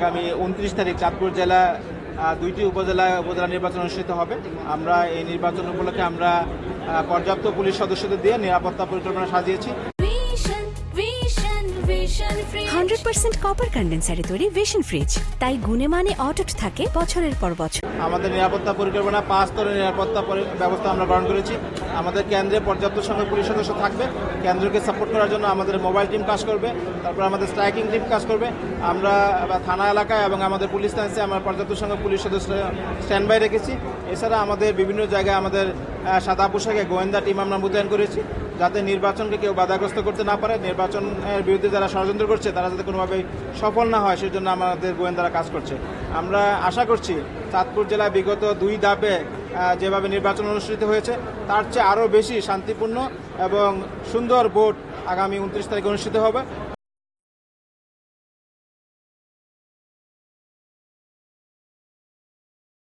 আগামী 29 তারিখ চাঁদপুর জেলা দুইটি উপজেলা নির্বাচন অনুষ্ঠিত হবে। আমরা এই নির্বাচন উপলক্ষে আমরা পর্যাপ্ত পুলিশ সদস্যদের দিয়ে নিরাপত্তা পরিকল্পনা সাজিয়েছি। 100% কপার কন্ডেন্সারে তৈরি ভিশন ফ্রিজ, তাই গুণে মানে অটুট থাকে বছরের পর বছর। আমাদের নিরাপত্তা পরিকল্পনা 5 স্তরের নিরাপত্তা ব্যবস্থা আমরা গ্রহণ করেছি। আমাদের কেন্দ্রে পর্যাপ্ত সংখ্যক পুলিশ সদস্য থাকবে। কেন্দ্রকে সাপোর্ট করার জন্য আমাদের মোবাইল টিম কাজ করবে, তারপর আমাদের স্ট্রাইকিং টিম কাজ করবে। আমরা থানা এলাকায় এবং আমাদের পুলিশ লাইন্সে আমরা পর্যাপ্ত সংখ্যক পুলিশ সদস্য স্ট্যান্ড বাই রেখেছি। এছাড়া আমাদের বিভিন্ন জায়গায় আমাদের সাদা পোশাকে গোয়েন্দা টিম আমরা মোতায়েন করেছি, যাতে নির্বাচনকে কেউ বাধাগ্রস্ত করতে না পারে। নির্বাচনের বিরুদ্ধে যারা ষড়যন্ত্র করছে তারা যাতে কোনোভাবেই সফল না হয় সেজন্য আমাদের গোয়েন্দারা কাজ করছে। আমরা আশা করছি চাঁদপুর জেলায় বিগত 2 ধাপে যেভাবে নির্বাচন অনুষ্ঠিত হয়েছে তার চেয়ে আরও বেশি শান্তিপূর্ণ এবং সুন্দর ভোট আগামী 29 তারিখে অনুষ্ঠিত হবে।